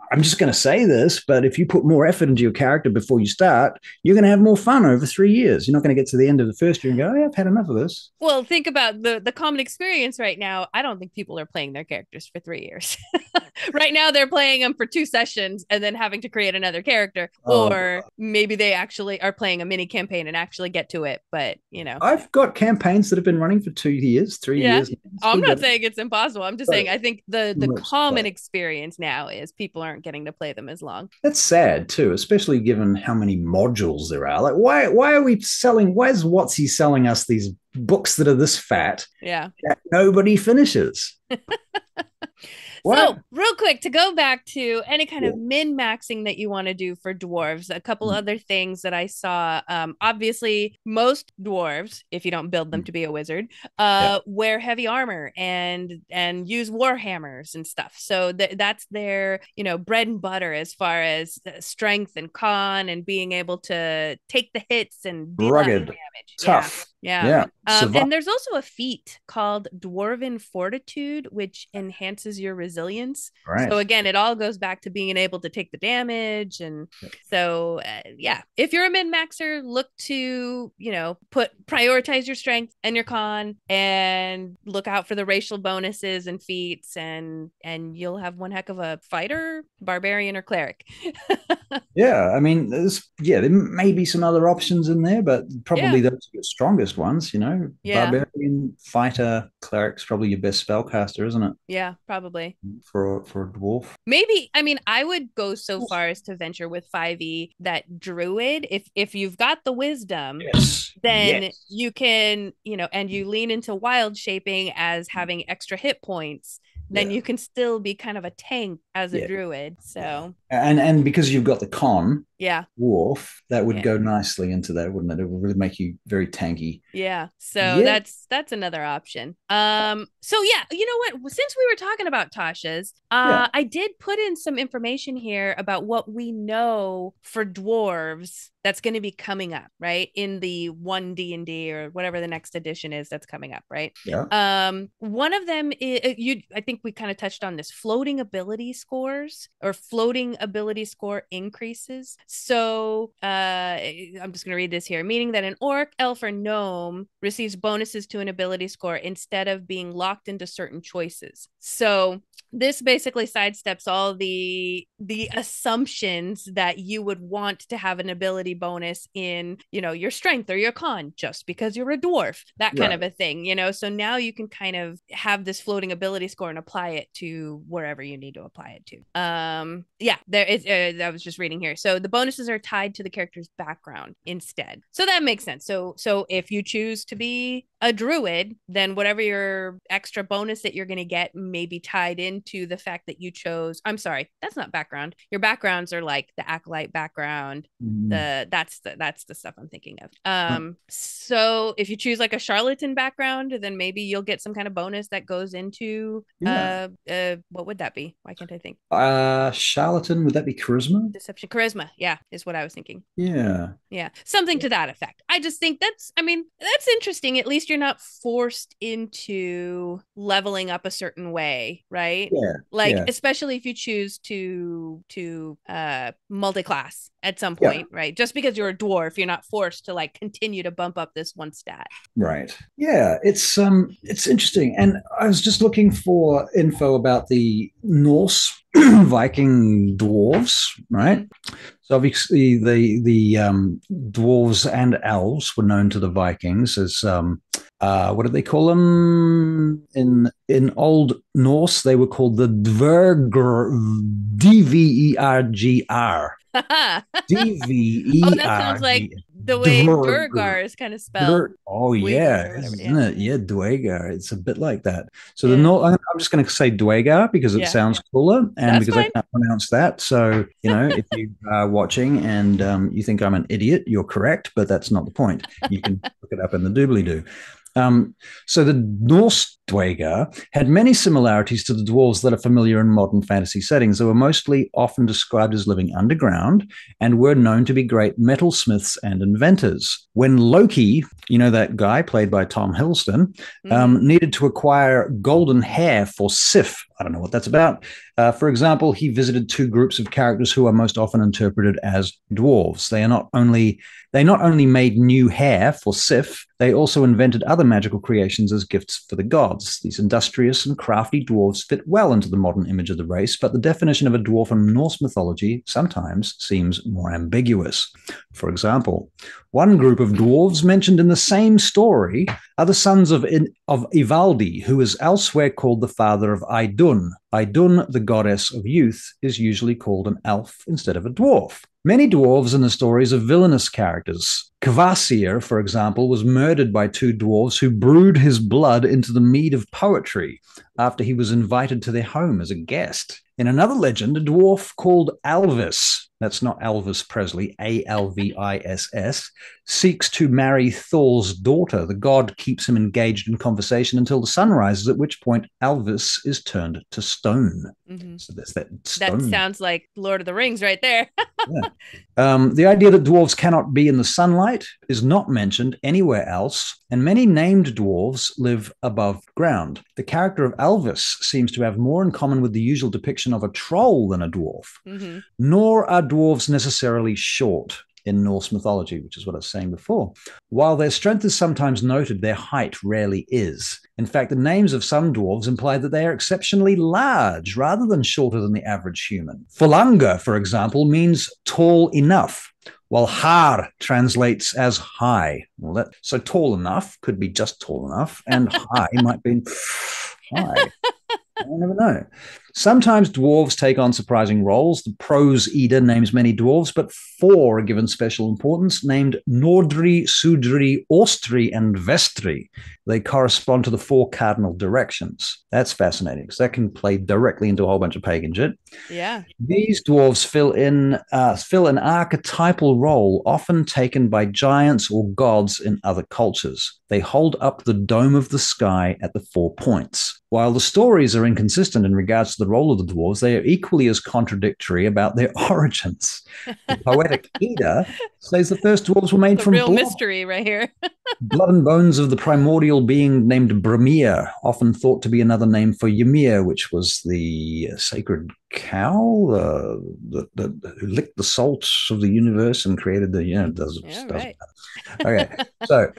I'm just going to say this, but if you put more effort into your character before you start, you're going to have more fun over 3 years. You're not going to get to the end of the first year and go, I've had enough of this. Well, think about the common experience right now. I don't think people are playing their characters for 3 years. Right now, they're playing them for 2 sessions and then having to create another character. Or maybe they actually are playing a mini campaign and actually get to it. But, you know, I've got campaigns that have been running for 2 years, 3 years. I'm not saying it's impossible. I'm just saying I think the common experience now is people aren't getting to play them as long. That's sad too, especially given how many modules there are. Like, why are we selling? Why is WotC selling us these books that are this fat? Yeah, that nobody finishes. So real quick, to go back to any kind of min-maxing that you want to do for dwarves, a couple other things that I saw. Obviously, most dwarves, if you don't build them to be a wizard, wear heavy armor and use war hammers and stuff. So that's their, you know, bread and butter as far as strength and con and being able to take the hits and deal rugged, damage. tough. Yeah. And there's also a feat called Dwarven Fortitude, which enhances your resilience. Right. So again, it all goes back to being able to take the damage. And so, if you're a min-maxer, look to, you know, prioritize your strength and your con and look out for the racial bonuses and feats, and you'll have one heck of a fighter, barbarian, or cleric. Yeah, I mean, there may be some other options in there, but probably those are the strongest ones, you know. Barbarian, fighter, cleric's probably your best spellcaster, isn't it? Yeah, probably. For a dwarf. Maybe, I mean, I would go so far as to venture with 5e that druid, if you've got the wisdom, then you can, you know, and you lean into wild shaping as having extra hit points, then you can still be kind of a tank as a druid. So and because you've got the con dwarf, that would go nicely into that, wouldn't it? It would really make you very tanky. So that's another option. So you know what, since we were talking about Tasha's, I did put in some information here about what we know for dwarves that's going to be coming up, right, in the 1D&D or whatever the next edition is that's coming up, right? One of them is, I think we kind of touched on this, floating ability scores or floating ability score increases. So I'm just going to read this here, meaning that an orc, elf, or gnome receives bonuses to an ability score instead of being locked into certain choices. So this basically sidesteps all the assumptions that you would want to have an ability bonus in, your strength or your con just because you're a dwarf, that kind of Right. a thing, so now you can kind of have this floating ability score and apply it to wherever you need to apply it to. Yeah, there is I was just reading here, so the bonuses are tied to the character's background instead, so that makes sense. So if you choose to be a druid, then whatever your extra bonus that you're going to get may be tied into the fact that you chose. I'm sorry, that's not background. Your backgrounds are like the acolyte background. That's the stuff I'm thinking of. So if you choose like a charlatan background, then maybe you'll get some kind of bonus that goes into Yeah. what would that be? Why can't I think? Charlatan, would that be charisma? Deception, charisma. Yeah, is what I was thinking. Yeah. Yeah, something to that effect. I just think that's interesting. At least you're not forced into leveling up a certain way, right? Yeah. Like, Yeah. especially if you choose to multi-class at some Yeah. point, right? Just because you're a dwarf, you're not forced to like continue to bump up this one stat. Right. Yeah, it's interesting. And I was just looking for info about the Norse Viking dwarves, right? Mm-hmm. So obviously the dwarves and elves were known to the Vikings as what did they call them in Old Norse? They were called the Dvergr, Dvergr, Oh, that sounds like Dverg, the way Dvergr. Durgar is kind of spelled. Oh Dwegar yeah, or whatever. isn't Yeah. it? Yeah, Dwagar. It's a bit like that. So Yeah. I'm just going to say Dwagar because it Yeah. sounds cooler, and That's because I fine. can't pronounce that. So if you are watching and you think I'm an idiot, you're correct, but that's not the point. You can look it up in the doobly doo. So the Norse Dwager had many similarities to the dwarves that are familiar in modern fantasy settings. They were mostly often described as living underground and were known to be great metalsmiths and inventors. When Loki, that guy played by Tom Hiddleston, needed to acquire golden hair for Sif, I don't know what that's about. For example, he visited two groups of characters who are most often interpreted as dwarves. They not only made new hair for Sif, they also invented other magical creations as gifts for the gods. These industrious and crafty dwarves fit well into the modern image of the race, but the definition of a dwarf in Norse mythology sometimes seems more ambiguous. For example, one group of dwarves mentioned in the same story are the sons of Ivaldi, who is elsewhere called the father of Idun. Idun, the goddess of youth, is usually called an elf instead of a dwarf. Many dwarves in the stories are villainous characters. Kvasir, for example, was murdered by two dwarves who brewed his blood into the mead of poetry after he was invited to their home as a guest. In another legend, a dwarf called Alvis, that's not Elvis Presley, Alviss, seeks to marry Thor's daughter. The god keeps him engaged in conversation until the sun rises, at which point Alvis is turned to stone. Mm-hmm. So there's that That stone. sounds like Lord of the Rings right there. Yeah. The idea that dwarves cannot be in the sunlight is not mentioned anywhere else, and many named dwarves live above ground. The character of Alvis seems to have more in common with the usual depiction of a troll than a dwarf. Mm-hmm. Nor are dwarves necessarily short in Norse mythology, which is what I was saying before. While their strength is sometimes noted, their height rarely is. In fact, the names of some dwarves imply that they are exceptionally large rather than shorter than the average human. Falanga, for example, means tall enough, while har translates as high. So tall enough could be just tall enough, and high might be high. I never know. Sometimes dwarves take on surprising roles. The prose Edda names many dwarves, but 4 are given special importance, named Nordri, Sudri, Austri, and Vestri. They correspond to the 4 cardinal directions. That's fascinating because that can play directly into a whole bunch of pagan shit. Yeah. These dwarves fill an archetypal role, often taken by giants or gods in other cultures. They hold up the dome of the sky at the 4 points. While the stories are inconsistent in regards to the role of the dwarves, they are equally as contradictory about their origins. The poetic Edda says the first dwarves were made The from real blood. mystery right here. Blood and bones of the primordial being named Bramir, often thought to be another name for Ymir, which was the sacred cow who licked the salt of the universe and created the, doesn't right. matter. Okay, so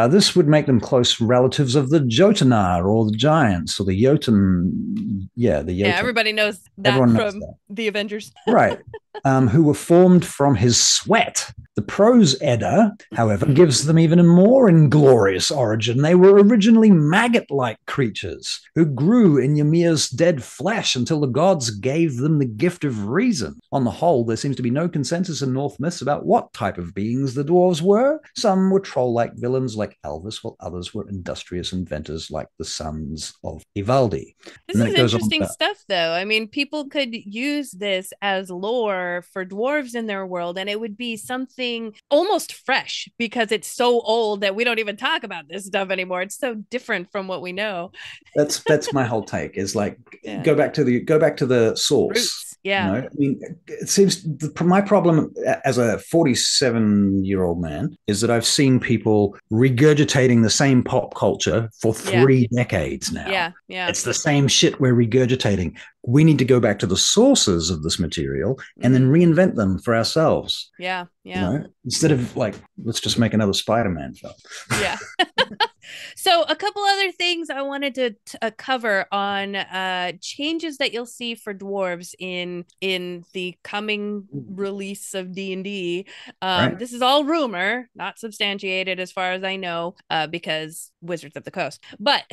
this would make them close relatives of the Jotunar or the giants or the Jotun. Yeah, the Jotun. Yeah, everybody knows that Everyone knows from that. the Avengers. Right. Who were formed from his sweat. The prose Edda, however, gives them even a more inglorious origin. They were originally maggot-like creatures who grew in Ymir's dead flesh until the gods gave them the gift of reason. On the whole, there seems to be no consensus in North myths about what type of beings the dwarves were. Some were troll-like villains like Elvis, while others were industrious inventors like the sons of Ivaldi. This is interesting stuff, though. I mean, people could use this as lore for dwarves in their world, and it would be something almost fresh because it's so old that we don't even talk about this stuff anymore. It's so different from what we know. That's my whole take. Is like go back to the source. Roots. Yeah. You know, I mean, it seems my problem as a 47-year-old man is that I've seen people regurgitating the same pop culture for 3 decades now. Yeah. It's the same shit we're regurgitating. We need to go back to the sources of this material and then reinvent them for ourselves. Yeah. You know, instead of like, let's just make another Spider-Man film. Yeah. So a couple other things I wanted to cover on changes that you'll see for dwarves in the coming release of D&D. Right. This is all rumor, not substantiated as far as I know, because Wizards of the Coast. But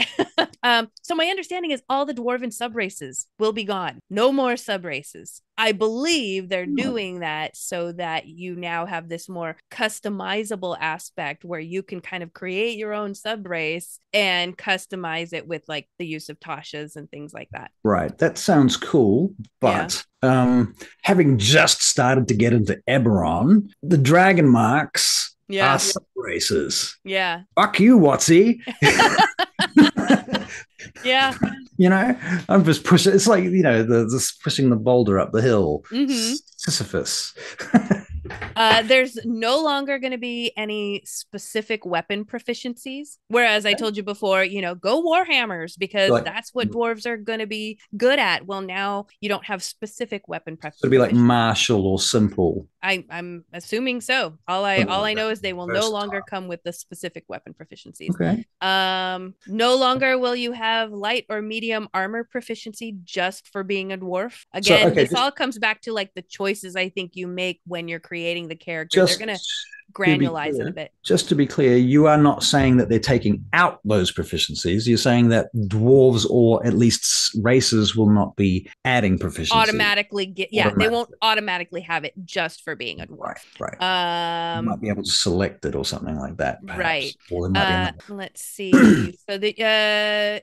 so my understanding is all the dwarven subraces will be gone. No more subraces. I believe they're doing that so that you now have this more customizable aspect where you can kind of create your own subrace and customize it with like the use of Tashas and things like that. Right. That sounds cool. But having just started to get into Eberron, the dragon marks are subraces. Yeah. Fuck you, Watsy. Yeah. You know, I'm just pushing. It's like, you know, just pushing the boulder up the hill. Sisyphus. There's no longer going to be any specific weapon proficiencies. Whereas I told you before, you know, go Warhammers because that's what dwarves are going to be good at. Well, now you don't have specific weapon proficiencies. It'll be like martial or simple. I'm assuming so. All I know is they will no longer come with the specific weapon proficiencies. Okay. No longer will you have light or medium armor proficiency just for being a dwarf. Again, this all comes back to like the choices I think you make when you're creating the character. They're gonna granulize it a bit. Just to be clear, you are not saying that they're taking out those proficiencies. You're saying that dwarves or at least races will not be adding proficiency. They won't automatically have it just for being a dwarf. Right. You might be able to select it or something like that. Perhaps. Right. Or let's see. So the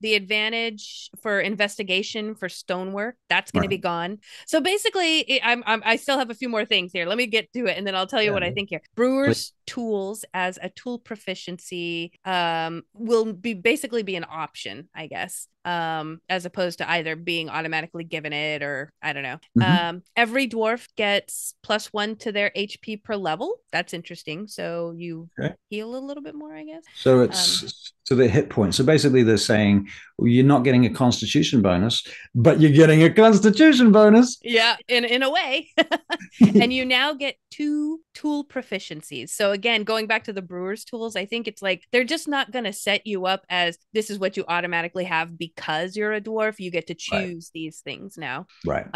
the advantage for investigation for stonework, that's going to be gone. So basically, I still have a few more things here. Let me get to it, and then I'll tell you what I think here. Brewer's tools as a tool proficiency will basically be an option, I guess, as opposed to either being automatically given it or I don't know. Every dwarf gets +1 to their HP per level. That's interesting. So you heal a little bit more, I guess. So it's to their hit points. So basically they're saying, well, you're not getting a constitution bonus, but you're getting a constitution bonus. Yeah, in a way. And you now get 2 tool proficiencies. So again, going back to the brewer's tools, I think it's like they're just not going to set you up as this is what you automatically have because you're a dwarf. You get to choose these things now. Right.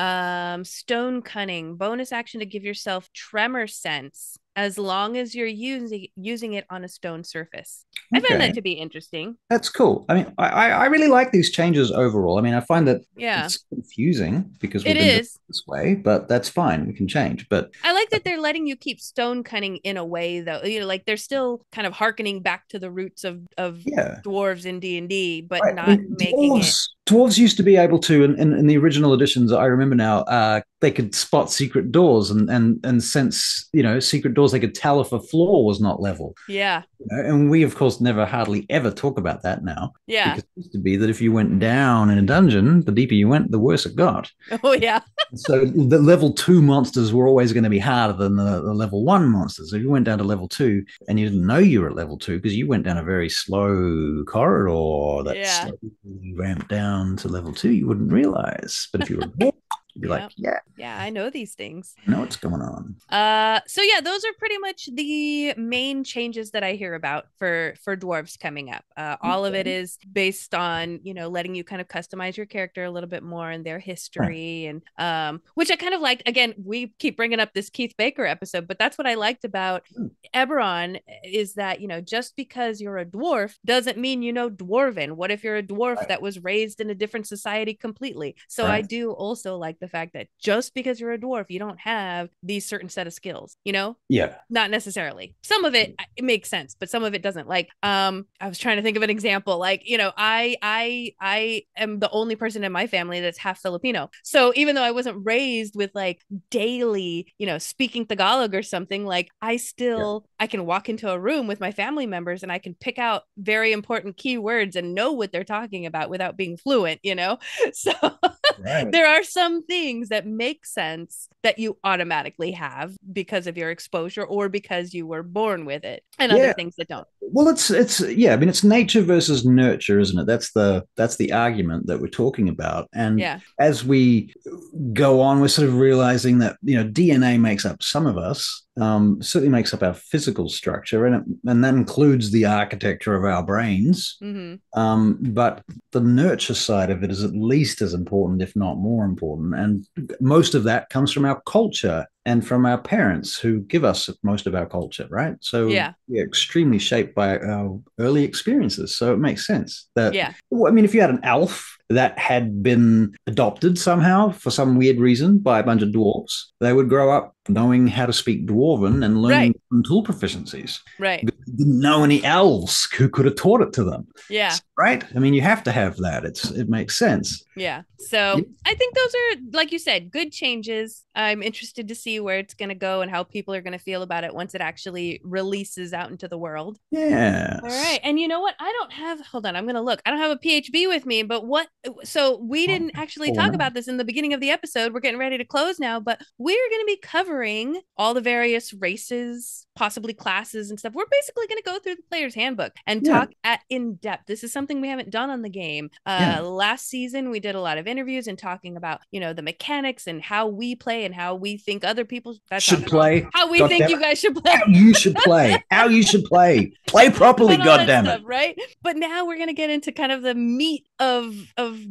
Stone cunning, bonus action to give yourself tremor sense as long as you're using it on a stone surface. I find that to be interesting. That's cool. I mean, I really like these changes overall. I mean, I find that it's confusing because we've been this way, but that's fine. We can change. But I like that they're letting you keep stone cunning in a way, though. You know, like they're still kind of hearkening back to the roots of dwarves in D&D, but not making it. Dwarves used to be able to, in the original editions, I remember now, they could spot secret doors and sense, secret doors. They could tell if a floor was not level. Yeah. And we, of course, never hardly ever talk about that now. Yeah. Because it used to be that if you went down in a dungeon, the deeper you went, the worse it got. Oh, yeah. So the level 2 monsters were always going to be harder than the level 1 monsters. If you went down to level 2 and you didn't know you were at level 2 because you went down a very slow corridor that slowly ramped down to level 2, you wouldn't realize. But if you were you'd be like, yeah, I know these things. I know what's going on. So yeah, those are pretty much the main changes that I hear about for dwarves coming up. All of it is based on, letting you kind of customize your character a little bit more and their history, and which I kind of liked. Again, we keep bringing up this Keith Baker episode, but that's what I liked about Eberron, is that, just because you're a dwarf doesn't mean Dwarven. What if you're a dwarf that was raised in a different society completely? So I do also like the fact that just because you're a dwarf, you don't have these certain set of skills, not necessarily. Some of it makes sense, but some of it doesn't. Like I was trying to think of an example. Like, I am the only person in my family that's half Filipino, so even though I wasn't raised with like daily speaking Tagalog or something, like I can walk into a room with my family members and I can pick out very important keywords and know what they're talking about without being fluent, so there are some things that make sense that you automatically have because of your exposure or because you were born with it, and other things that don't. Well, it's it's nature versus nurture, isn't it? That's the argument that we're talking about. And as we go on, we're sort of realizing that DNA makes up some of us, certainly makes up our physical structure, and that includes the architecture of our brains. But the nurture side of it is at least as important, if not more important. And most of that comes from our culture and from our parents, who give us most of our culture, right? So we're extremely shaped by our early experiences. So it makes sense that, I mean, if you had an elf that had been adopted somehow for some weird reason by a bunch of dwarves, they would grow up knowing how to speak Dwarven and learning tool proficiencies. Right. They didn't know any elves who could have taught it to them. Yeah. Right? I mean, you have to have that. It makes sense. Yeah. So I think those are, like you said, good changes. I'm interested to see where it's going to go and how people are going to feel about it once it actually releases out into the world. Yeah. All right. And you know what? Hold on, I'm going to look. I don't have a PHB with me, but so we didn't actually talk about this in the beginning of the episode. We're getting ready to close now, but we're going to be covering all the various races, possibly classes and stuff. We're basically going to go through the player's handbook and talk in depth. This is something we haven't done on the game. Last season, we did a lot of interviews and talking about, the mechanics and how we play and how we think other people should play. How we think you guys should play. How you should play. How you should play. Play properly, goddammit. Right? But now we're going to get into kind of the meat of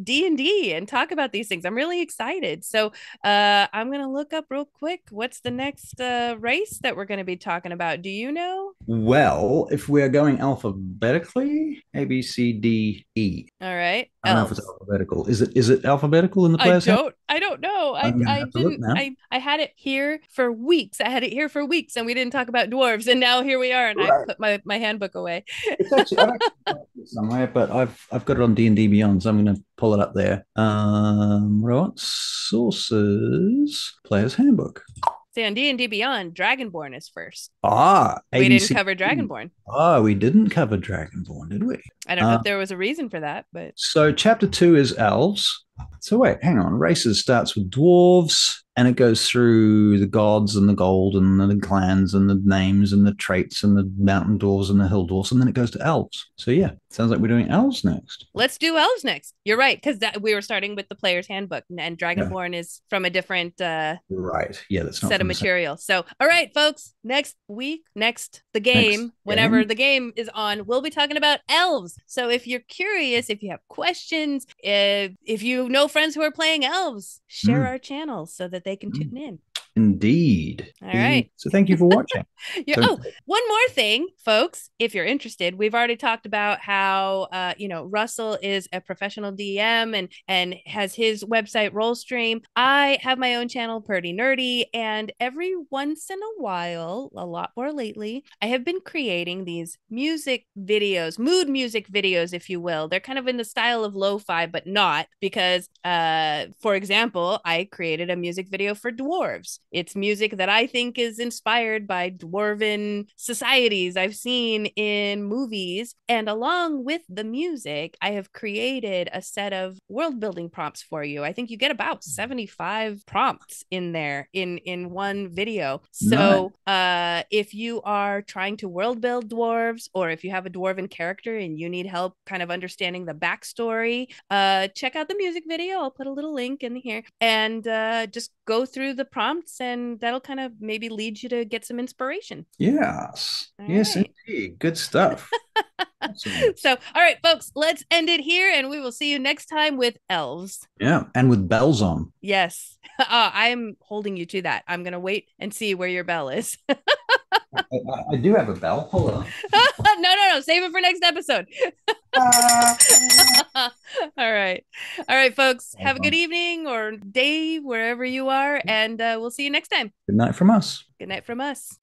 D&D and talk about these things. I'm really excited. So I'm going to look up real quick. What's the next race that we're going to be talking about? Do you know? Well, if we're going alphabetically, A, B, C, D, E. All right. I don't know if it's alphabetical. Is it alphabetical in the player's I don't know. I had it here for weeks. And we didn't talk about dwarves, and now here we are, and I put my handbook away. It's actually, I've actually somewhere, but I've got it on D&D Beyond, so I'm going to pull it up there. What do I want? Sources, Player's Handbook. See, on D&D Beyond, Dragonborn is first. We didn't cover Dragonborn. We didn't cover Dragonborn, did we? I don't know if there was a reason for that, but... So chapter 2 is elves. So wait, hang on. Races starts with dwarves, and it goes through the gods and the gold and the clans and the names and the traits and the mountain dwarves and the hill dwarves, and then it goes to elves. So yeah, sounds like we're doing elves next. Let's do elves next. You're right, because we were starting with the player's handbook, and Dragonborn is from a different right. Yeah, that's not set of material. So all right, folks, the game, whenever the game is on, we'll be talking about elves. So if you're curious, if you have questions, if you know friends who are playing elves, share our channels so that they can tune in. Indeed. All right. So thank you for watching. Oh, one more thing, folks, if you're interested, we've already talked about how Russell is a professional DM and has his website Rollstream. I have my own channel, Purdy Nerdy, and every once in a while, a lot more lately, I have been creating these music videos, mood music videos, if you will. They're kind of in the style of lo-fi, but not, because for example, I created a music video for Dwarves. It's music that I think is inspired by Dwarven societies I've seen in movies. And along with the music, I have created a set of world building prompts for you. I think you get about 75 prompts in there in one video. So if you are trying to world build dwarves, or if you have a dwarven character and you need help kind of understanding the backstory, check out the music video. I'll put a little link in here, and just go through the prompts, and that'll kind of maybe lead you to get some inspiration. Yes. All yes, right. indeed. Good stuff. So, all right, folks, let's end it here, and we will see you next time with elves. Yeah, and with bells on. Yes. I'm holding you to that. I'm going to wait and see where your bell is. I do have a bell. Hold on. No. Save it for next episode. All right. All right, folks. Have a good evening or day wherever you are, and we'll see you next time. Good night from us. Good night from us.